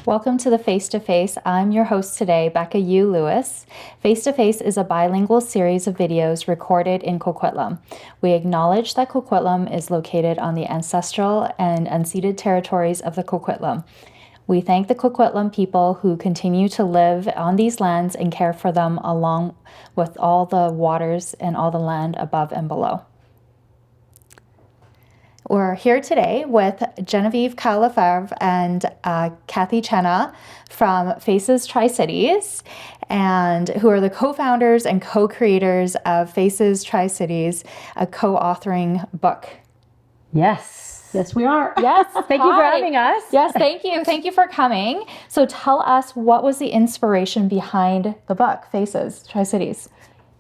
Welcome to the Face to Face. I'm your host today, Becca Yu Lewis. Face to Face is a bilingual series of videos recorded in Coquitlam. We acknowledge that Coquitlam is located on the ancestral and unceded territories of the Coquitlam. We thank the Coquitlam people who continue to live on these lands and care for them along with all the waters and all the land above and below. We're here today with Genevieve Kyle-Lefebvre and Cathy from Faces Tri-Cities, and who are the co-founders and co-creators of Faces Tri-Cities, a co-authoring book. Yes, we are. Yes, thank you for having us. Yes, thank you. Thank you for coming. So tell us, what was the inspiration behind the book, Faces Tri-Cities?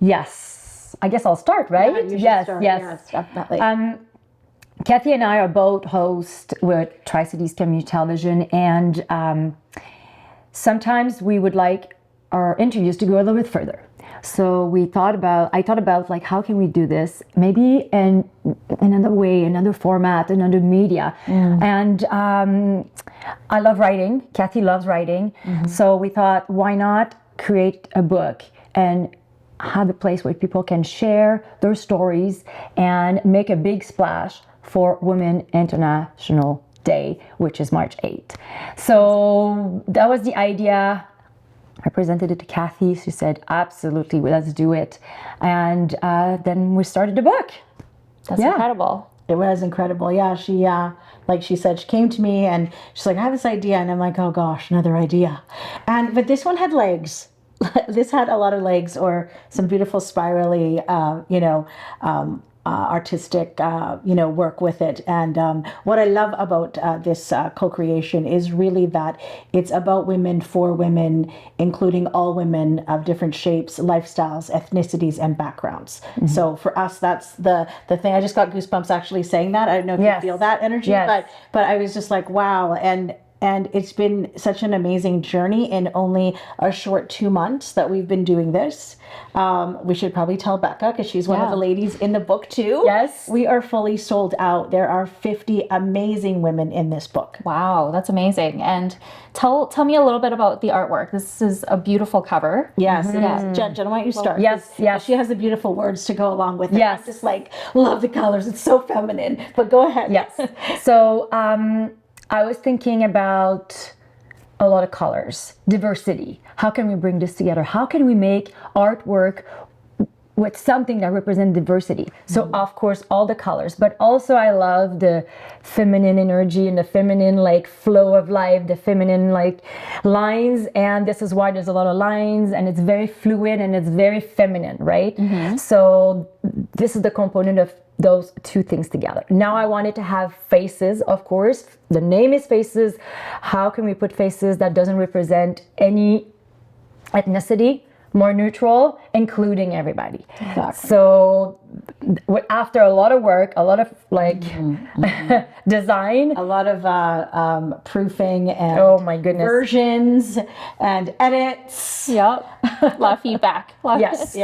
Yes, I guess I'll start, right? Yeah, yes, definitely. Cathy and I are both hosts with Tri-Cities Community Television, and sometimes we would like our interviews to go a little bit further. So I thought about like, how can we do this? Maybe in another way, another format, another media. And I love writing. Cathy loves writing. So we thought, why not create a book and have a place where people can share their stories and make a big splash for Women International Day, which is March 8th. So that was the idea. I presented it to Cathy. She said, absolutely, let's do it. And then we started the book. That's incredible. It was incredible. Yeah, she, like she said, she came to me and she's like, I have this idea. And I'm like, oh gosh, another idea. But this one had legs. This had a lot of legs, or some beautiful spirally, artistic, work with it. And what I love about this co-creation is really that it's about women for women, including all women of different shapes, lifestyles, ethnicities, and backgrounds. So for us, that's the thing. I just got goosebumps actually saying that. I don't know if you feel that energy, but I was just like, wow. And it's been such an amazing journey in only a short 2 months that we've been doing this. We should probably tell Becca, because she's one of the ladies in the book too. Yes. We are fully sold out. There are 50 amazing women in this book. Wow, that's amazing. And tell me a little bit about the artwork. This is a beautiful cover. Yes, it is. Jen, why don't you start? Yes. She has the beautiful words to go along with it. Yes. I just love the colors. It's so feminine. But go ahead. Yes. So I was thinking about a lot of colors, diversity. How can we bring this together? How can we make artwork with something that represents diversity? So of course, all the colors, but also I love the feminine energy and the feminine flow of life, the feminine lines. And this is why there's a lot of lines, and it's very fluid and it's very feminine, right? So this is the component of those two things together. Now I wanted to have faces, of course. The name is Faces. How can we put faces that doesn't represent any ethnicity, more neutral, including everybody? Exactly. So after a lot of work, a lot of design, a lot of proofing and oh my goodness, versions and edits. Yep. A lot of feedback. Yes.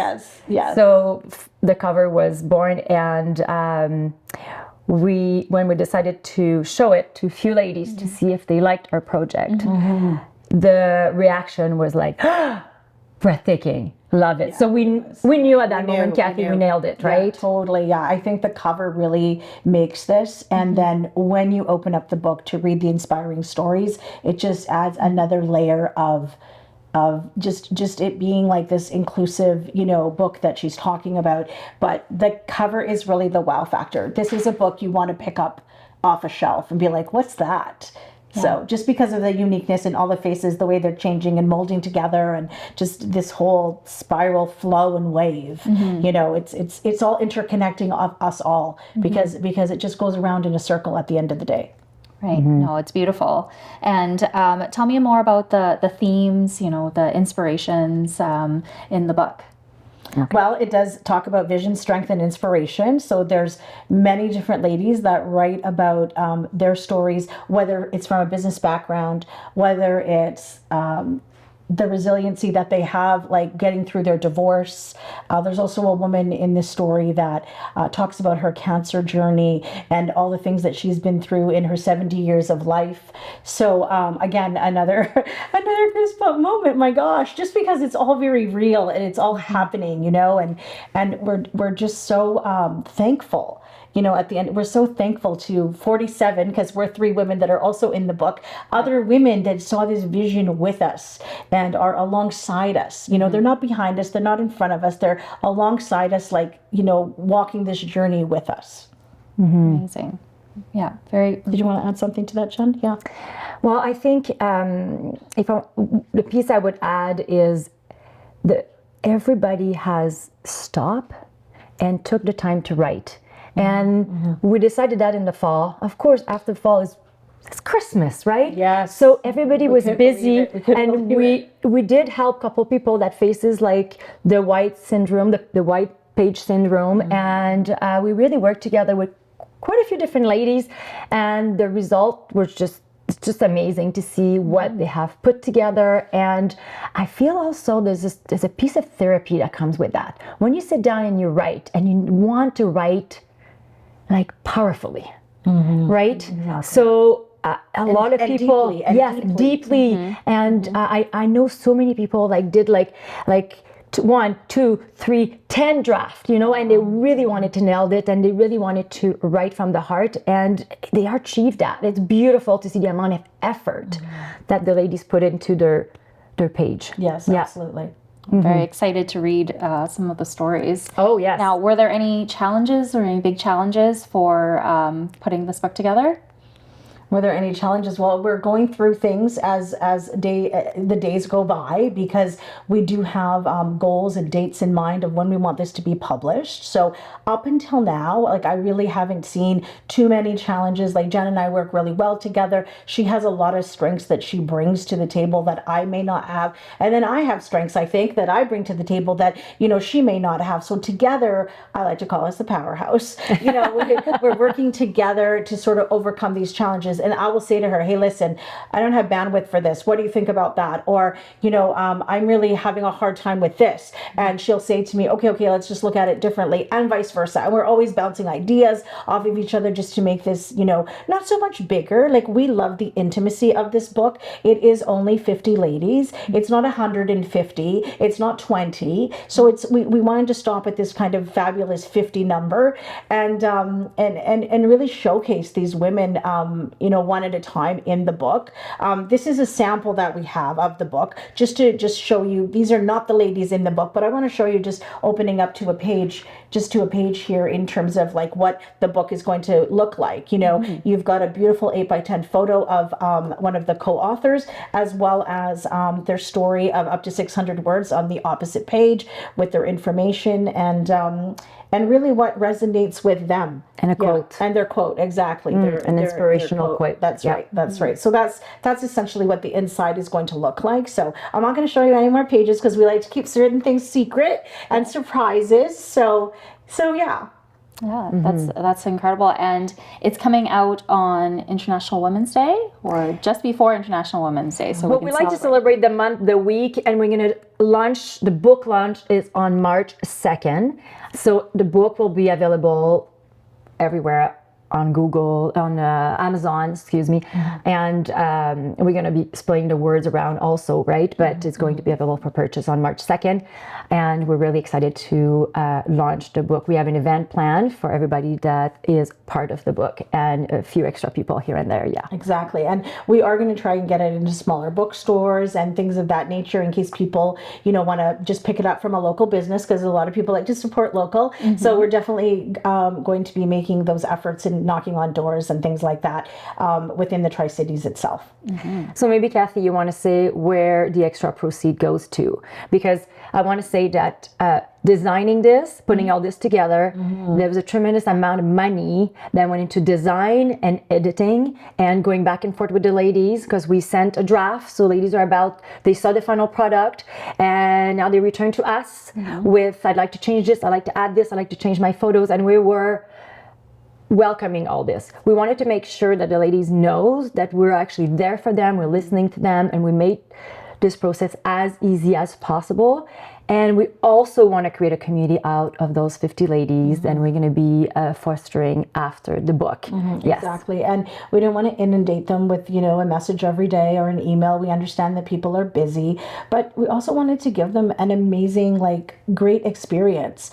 So the cover was born, and when we decided to show it to a few ladies to see if they liked our project, the reaction was like, breathtaking. Love it. So we knew at that moment, Cathy, we nailed it, right? Yeah, totally. Yeah. I think the cover really makes this. And then when you open up the book to read the inspiring stories, it just adds another layer of just it being like this inclusive, book that she's talking about. But the cover is really the wow factor. This is a book you want to pick up off a shelf and be like, what's that? Yeah. So just because of the uniqueness in all the faces, the way they're changing and molding together, and just this whole spiral flow and wave, it's all interconnecting of us all, because it just goes around in a circle at the end of the day. Right. No, it's beautiful. And tell me more about the themes, the inspirations in the book. Okay. Well, it does talk about vision, strength, and inspiration. So there's many different ladies that write about their stories, whether it's from a business background, whether it's the resiliency that they have, like getting through their divorce. There's also a woman in this story that talks about her cancer journey and all the things that she's been through in her 70 years of life. So again, another goosebump moment. My gosh, just because it's all very real and it's all happening, and we're just so thankful. At the end, we're so thankful to 47, because we're 3 women that are also in the book, other women that saw this vision with us and are alongside us. They're not behind us, they're not in front of us, they're alongside us, like, walking this journey with us. Amazing. Yeah, very. Did you want to add something to that, Jen? Yeah. Well, I think the piece I would add is that everybody has stopped and took the time to write. And we decided that in the fall. Of course, after the fall it's Christmas, right? Yes. So everybody was busy, and we did help a couple people that faces like the white syndrome, the white page syndrome, and we really worked together with quite a few different ladies, and the result was it's just amazing to see what they have put together. And I feel also there's a piece of therapy that comes with that. When you sit down and you write, and you want to write like powerfully, right? Exactly. So a lot of people, deeply. And I know so many people did 1, 2, 3, 10 draft, and they really wanted to nail it, and they really wanted to write from the heart, and they achieved that. It's beautiful to see the amount of effort that the ladies put into their page. Yes, absolutely. I'm very excited to read some of the stories. Oh, yes. Now, were there any challenges or any big challenges for putting this book together? Were there any challenges? Well, we're going through things as the days go by, because we do have goals and dates in mind of when we want this to be published. So up until now, I really haven't seen too many challenges. Like, Jen and I work really well together. She has a lot of strengths that she brings to the table that I may not have. And then I have strengths, I think, that I bring to the table that, she may not have. So together, I like to call us the powerhouse. We're working together to sort of overcome these challenges. And I will say to her, hey, listen, I don't have bandwidth for this. What do you think about that? Or, I'm really having a hard time with this. And she'll say to me, okay, let's just look at it differently, and vice versa. And we're always bouncing ideas off of each other just to make this, not so much bigger. Like, we love the intimacy of this book. It is only 50 ladies. It's not 150. It's not 20. So we wanted to stop at this kind of fabulous 50 number, and really showcase these women, one at a time in the book. This is a sample that we have of the book, just to show you. These are not the ladies in the book, but I want to show you just opening up to a page here in terms of what the book is going to look like. You've got a beautiful 8x10 photo of one of the co-authors, as well as their story of up to 600 words on the opposite page with their information and really what resonates with them. And a quote. And their quote, exactly. An inspirational quote. That's right. That's right. So that's essentially what the inside is going to look like. So I'm not going to show you any more pages, because we like to keep certain things secret and surprises. So yeah. Yeah, that's incredible. And it's coming out on International Women's Day, or just before International Women's Day. So we like to celebrate the month, the week, and we're going to launch. The book launch is on March 2nd. So the book will be available everywhere, on Google, on Amazon, and we're going to be displaying the words around also, right? But it's going to be available for purchase on March 2nd, and we're really excited to launch the book. We have an event planned for everybody that is part of the book, and a few extra people here and there. Yeah, exactly. And we are going to try and get it into smaller bookstores and things of that nature, in case people, want to just pick it up from a local business, because a lot of people like to support local. So we're definitely going to be making those efforts and knocking on doors and things like that within the Tri-Cities itself. So maybe, Cathy, you want to say where the extra proceed goes to, because I want to say that designing this, putting all this together, there was a tremendous amount of money that went into design and editing and going back and forth with the ladies, because we sent a draft. So ladies they saw the final product, and now they return to us with, I'd like to change this, I'd like to add this, I'd like to change my photos. And we were welcoming all this. We wanted to make sure that the ladies knows that we're actually there for them, we're listening to them, and we made this process as easy as possible. And we also want to create a community out of those 50 ladies, and we're going to be fostering after the book. Yes. Exactly. And we don't want to inundate them with, a message every day or an email. We understand that people are busy, but we also wanted to give them an amazing, great experience.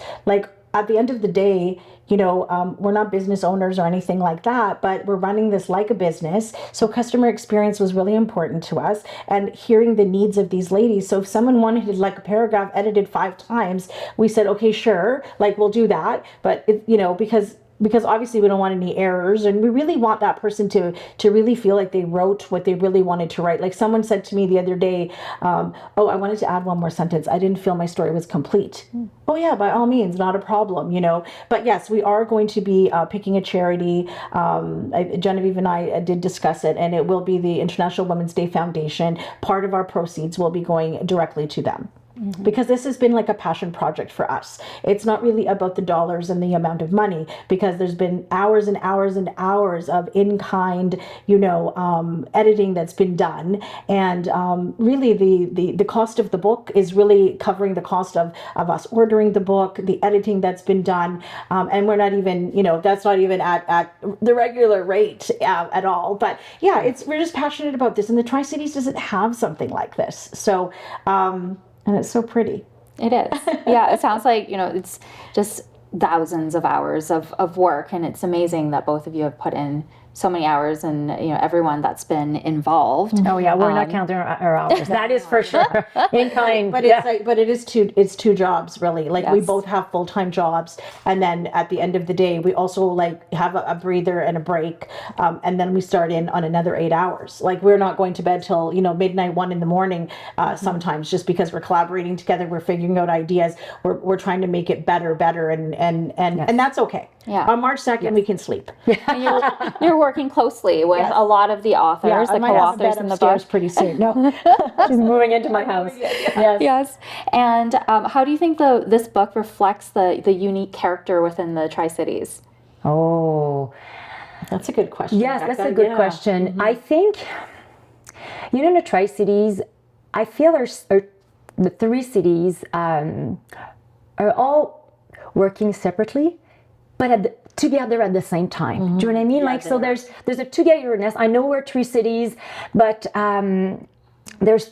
At the end of the day, we're not business owners or anything like that, but we're running this like a business. So customer experience was really important to us, and hearing the needs of these ladies. So if someone wanted a paragraph edited 5 times, we said, okay, sure, we'll do that. But because obviously we don't want any errors, and we really want that person to really feel like they wrote what they really wanted to write. Like someone said to me the other day, I wanted to add one more sentence. I didn't feel my story was complete. Oh yeah, by all means, not a problem, But yes, we are going to be picking a charity. Genevieve and I did discuss it, and it will be the International Women's Day Foundation. Part of our proceeds will be going directly to them. Because this has been like a passion project for us. It's not really about the dollars and the amount of money, because there's been hours and hours and hours of in-kind, editing that's been done. And really the cost of the book is really covering the cost of us ordering the book, the editing that's been done. And we're not even, that's not even at the regular rate at all. But yeah, we're just passionate about this. And the Tri-Cities doesn't have something like this. So, and it's so pretty. It is. Yeah, it sounds like, it's just thousands of hours of work, and it's amazing that both of you have put in so many hours, and everyone that's been involved. Oh yeah, we're not counting our hours. That is for sure. In kind. But it's two jobs really. Yes. We both have full-time jobs, and then at the end of the day, we also have a breather and a break, and then we start in on another 8 hours. We're not going to bed till midnight, 1 in.the morning. Sometimes, just because we're collaborating together, we're figuring out ideas. We're trying to make it better, and that's okay. Yeah. On March 2nd, we can sleep. You're working closely with a lot of the authors, the co-authors in the book. Pretty soon. No, she's moving into my house. Yes. And how do you think this book reflects the unique character within the Tri-Cities? Oh, that's a good question. Yes, that's a good question. I think, the Tri-Cities, I feel the 3 cities are all working separately, but together at the same time. Do you know what I mean? Yeah, so there's a togetherness. I know we're 3 cities, but there's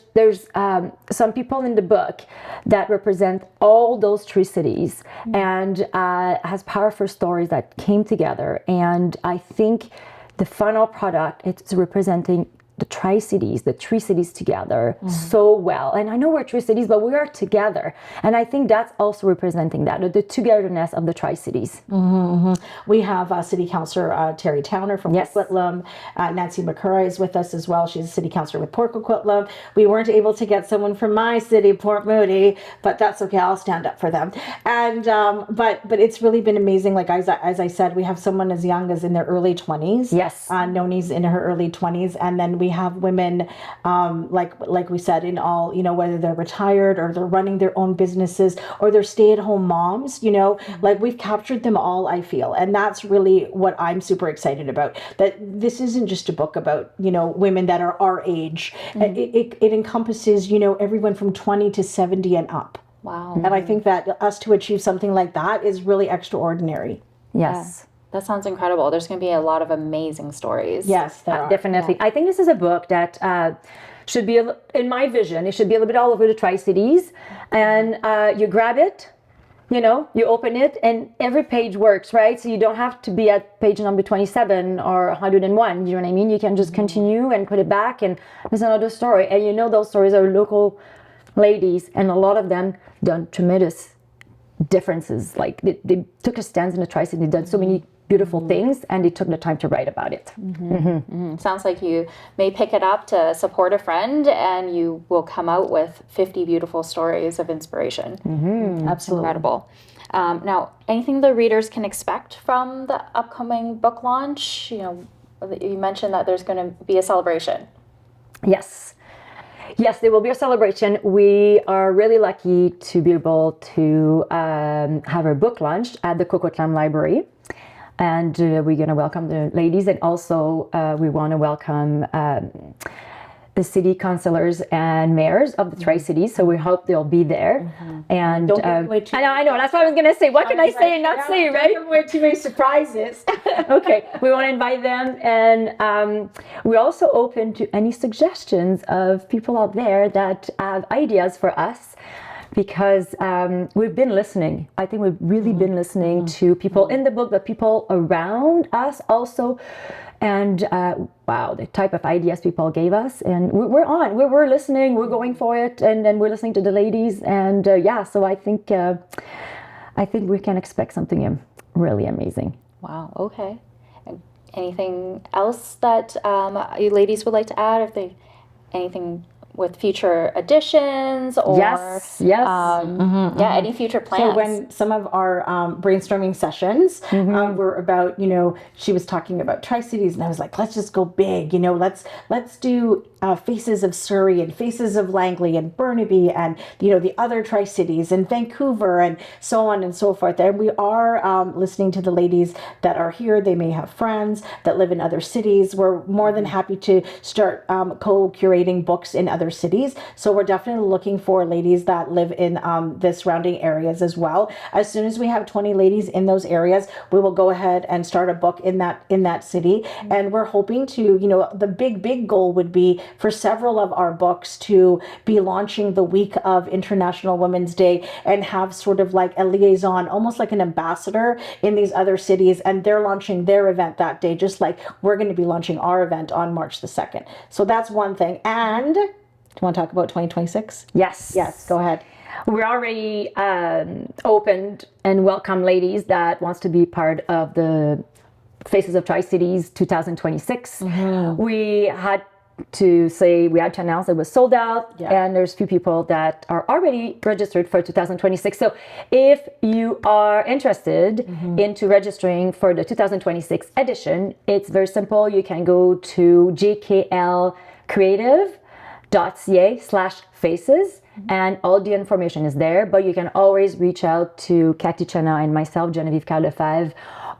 some people in the book that represent all those 3 cities, and has powerful stories that came together. And I think the final product, it's representing the Tri-Cities, the 3 cities together so well. And I know we're 3 cities, but we are together. And I think that's also representing that, the togetherness of the Tri-Cities. We have City Councillor Terry Towner from Port Coquitlam. Nancy McCurry is with us as well. She's a City Councillor with Port Coquitlam. We weren't able to get someone from my city, Port Moody, but that's okay. I'll stand up for them. And but it's really been amazing. As I said, we have someone as young as in their early 20s. Yes. Noni's in her early 20s, and then we have women, like we said, in all, whether they're retired or they're running their own businesses or they're stay-at-home moms, we've captured them all, I feel. And that's really what I'm super excited about, that this isn't just a book about, women that are our age. It encompasses, everyone from 20 to 70 and up. Wow. And I think that us to achieve something like that is really extraordinary. Yes. Yeah. That sounds incredible. There's going to be a lot of amazing stories. Yes, there are. Definitely. Yeah. I think this is a book that should be, in my vision, it should be a little bit all over the Tri-Cities. And you grab it, you open it, and every page works, right? So you don't have to be at page number 27 or 101. You know what I mean? You can just continue and put it back, and there's another story. And those stories are local ladies, and a lot of them done tremendous differences. They took a stance in the Tri-Cities. They done so many beautiful things, and they took the time to write about it. Sounds like you may pick it up to support a friend, and you will come out with 50 beautiful stories of inspiration. Absolutely. Incredible. Now, anything the readers can expect from the upcoming book launch? You mentioned that there's going to be a celebration. Yes, there will be a celebration. We are really lucky to be able to have our book launched at the Coquitlam Library. And we're going to welcome the ladies, and also we want to welcome the city councilors and mayors of the Tri-Cities, so we hope they'll be there. And Don't give away too I know, that's what I was gonna say. What can I say and not say, right? Don't give away too many surprises. Okay, we want to invite them, and we're also open to any suggestions of people out there that have ideas for us, because we've been listening. I think we've really been listening to people in the book, but people around us also. And wow, the type of ideas people gave us, and we're listening, we're going for it, and then we're listening to the ladies, and so I think we can expect something really amazing. Wow. Okay. Anything else that you ladies would like to add? Anything with future additions or Yes. any future plans? So when some of our brainstorming sessions were about, she was talking about Tri-Cities, and I was like, let's just go big, let's do Faces of Surrey and Faces of Langley and Burnaby and, the other Tri-Cities and Vancouver and so on and so forth. And we are listening to the ladies that are here. They may have friends that live in other cities. We're more than happy to start co-curating books in other cities. So we're definitely looking for ladies that live in the surrounding areas as well. As soon as we have 20 ladies in those areas, we will go ahead and start a book in that city. And we're hoping to, the big goal would be for several of our books to be launching the week of International Women's Day and have sort of like a liaison, almost like an ambassador in these other cities, and they're launching their event that day, just like we're going to be launching our event on March the 2nd. So that's one thing. And do you want to talk about 2026? Yes, go ahead. We're already opened and welcome ladies that wants to be part of the Faces of Tri-Cities 2026. We had to announce it was sold out, and there's a few people that are already registered for 2026. So if you are interested into registering for the 2026 edition, it's very simple. You can go to jklcreative.ca/faces, and all the information is there. But you can always reach out to Cathy and myself, Genevieve Kyle-Lefebvre,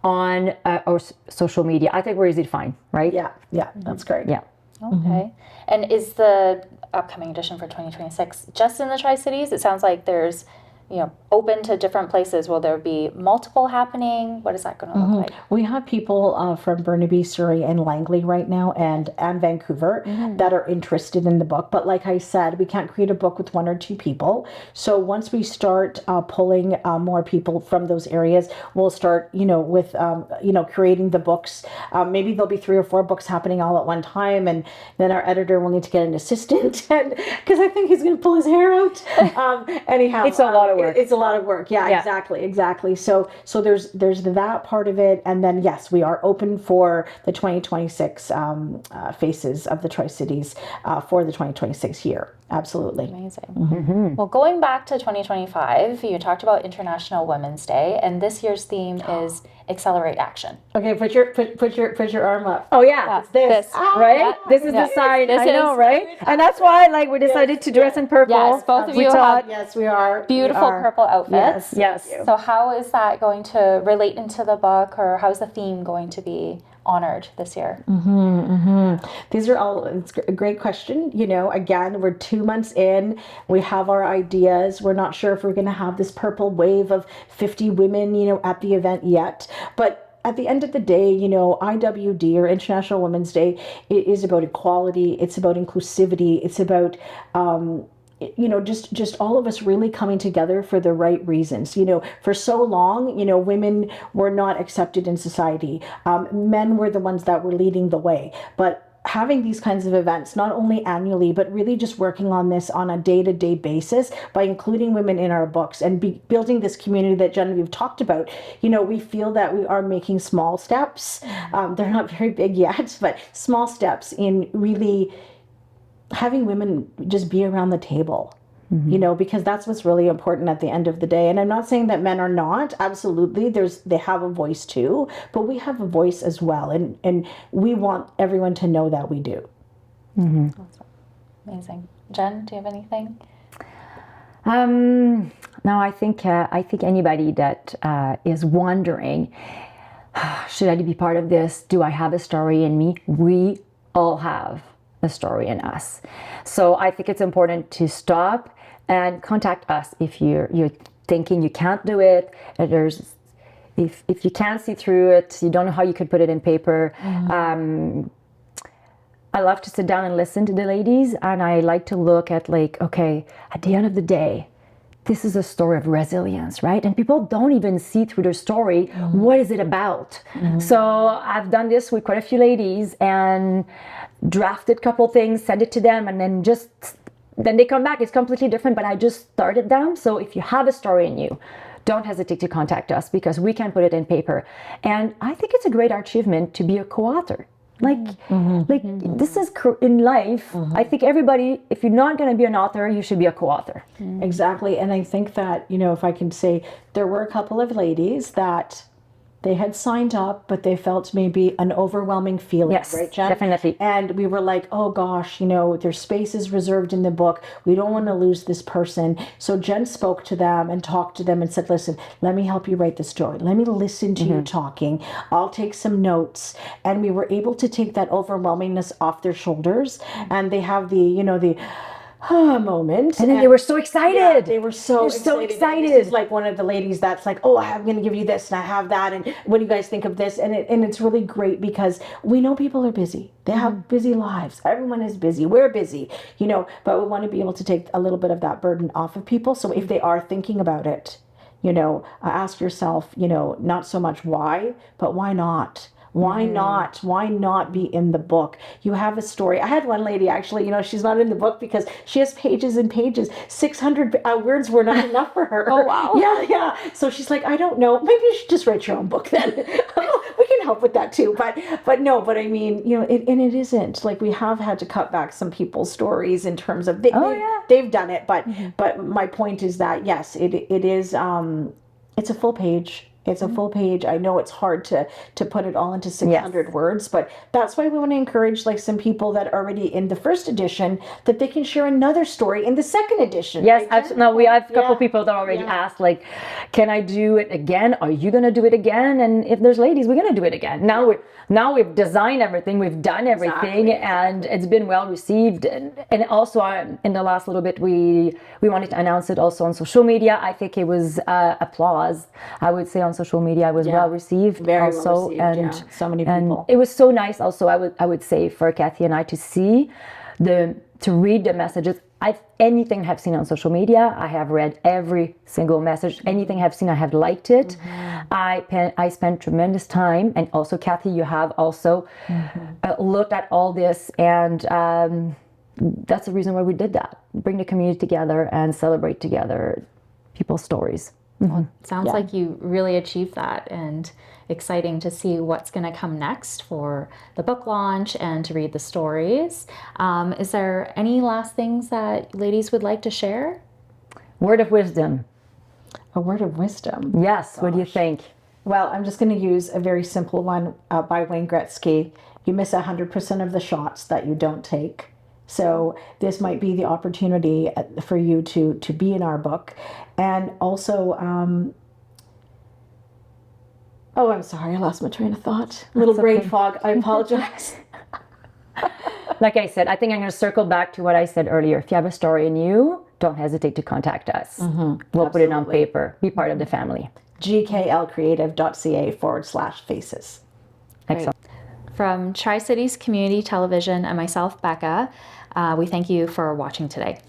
on our social media. I think we're easy to find, right? Yeah, that's great. Yeah. Okay. And is the upcoming edition for 2026 just in the Tri-Cities? It sounds like there's, open to different places. Will there be multiple happening? What is that going to look like? We have people from Burnaby, Surrey, and Langley right now, and Vancouver that are interested in the book. But like I said, we can't create a book with one or two people. So once we start pulling more people from those areas, we'll start, with, creating the books. Maybe there'll be 3 or 4 books happening all at one time, and then our editor will need to get an assistant, because I think he's going to pull his hair out. Anyhow, it's a lot of work. It's a lot of work. Yeah. Exactly. So there's that part of it, and then yes, we are open for the 2026 Faces of the Tri-Cities for the 2026 year. Absolutely. Amazing. Well, going back to 2025, you talked about International Women's Day, and this year's theme is Accelerate Action. Okay, put your arm up. Oh yeah, this. Right? Yeah. This is the sign. This I know, is- right? And that's why, we decided to dress in purple. Yes, both of We you thought- have Yes, we are. beautiful purple outfits. Yes. So how is that going to relate into the book, or how's the theme going to be honored this year? These are all, it's a great question. Again, we're 2 months in. We have our ideas. We're not sure if we're going to have this purple wave of 50 women, at the event yet. But at the end of the day, IWD, or International Women's Day, it is about equality. It's about inclusivity. It's about, just all of us really coming together for the right reasons. For so long, women were not accepted in society. Men were the ones that were leading the way. But having these kinds of events, not only annually, but really just working on this on a day-to-day basis by including women in our books and building this community that Genevieve talked about, we feel that we are making small steps. They're not very big yet, but small steps in really having women just be around the table, because that's what's really important at the end of the day. And I'm not saying that men are not. Absolutely, they have a voice too, but we have a voice as well, and we want everyone to know that we do. Amazing. Jen, do you have anything? No, I think anybody that is wondering, should I be part of this? Do I have a story in me? We all have a story in us. So I think it's important to stop and contact us if you're thinking you can't do it. If you can't see through it, you don't know how you could put it in paper. I love to sit down and listen to the ladies, and I like to look at like, okay, at the end of the day, this is a story of resilience, right? And people don't even see through their story, what is it about? So I've done this with quite a few ladies and drafted a couple things, sent it to them, and then they come back, it's completely different, but I just started them. So if you have a story in you, don't hesitate to contact us because we can put it in paper. And I think it's a great achievement to be a co-author. Like this is in life. I think everybody, if you're not going to be an author, you should be a co-author. Exactly. And I think that, if I can say, there were a couple of ladies that they had signed up, but they felt maybe an overwhelming feeling, Yes, right, Jen? definitely. And we were like, oh gosh, their space is reserved in the book. We don't want to lose this person. So Jen spoke to them and talked to them and said, listen, let me help you write the story. Let me listen to you talking. I'll take some notes. And we were able to take that overwhelmingness off their shoulders. And they have the moment. And then they were so excited. Yeah, they were so excited. This is like one of the ladies that's like, oh, I'm going to give you this and I have that. And what do you guys think of this? And it's really great because we know people are busy. They have busy lives. Everyone is busy. We're busy, but we want to be able to take a little bit of that burden off of people. So if they are thinking about it, ask yourself, not so much why, but why not? Why not? Why not be in the book? You have a story. I had one lady actually, she's not in the book because she has pages and pages. 600 words were not enough for her. Oh, wow. Yeah. So she's like, I don't know. Maybe you should just write your own book then. We can help with that too. But I mean, it isn't. Like we have had to cut back some people's stories in terms of they've done it. But my point is that yes, it is. It's a full page. It's a full page. I know it's hard to put it all into 600 words, but that's why we want to encourage like some people that are already in the first edition that they can share another story in the second edition. Yes, right? absolutely. No, we have a couple people that already asked, like, can I do it again? Are you going to do it again? And if there's ladies, we're going to do it again. Now we've designed everything, we've done everything, and it's been well received. And also in the last little bit, we wanted to announce it also on social media. I think it was applause. I would say on social media, it was well received. Very also, well received, and so many people. It was so nice. Also, I would say for Cathy and I to see to read the messages. Anything I've seen on social media, I have read every single message. Anything I've seen, I have liked it. I spent tremendous time, and also Cathy, you have also looked at all this, and that's the reason why we did that. Bring the community together and celebrate together people's stories. Sounds like you really achieved that, and exciting to see what's going to come next for the book launch and to read the stories. Is there any last things that ladies would like to share? Word of wisdom. A word of wisdom. Yes. Gosh. What do you think? Well, I'm just going to use a very simple one by Wayne Gretzky. You miss 100% of the shots that you don't take. So this might be the opportunity for you to be in our book. And also, I'm sorry, I lost my train of thought. Little brain fog, I apologize. Like I said, I think I'm going to circle back to what I said earlier. If you have a story in you, don't hesitate to contact us. We'll put it on paper. Be part of the family. gklcreative.ca/faces. Excellent. From Tri-Cities Community Television and myself, Becca, we thank you for watching today.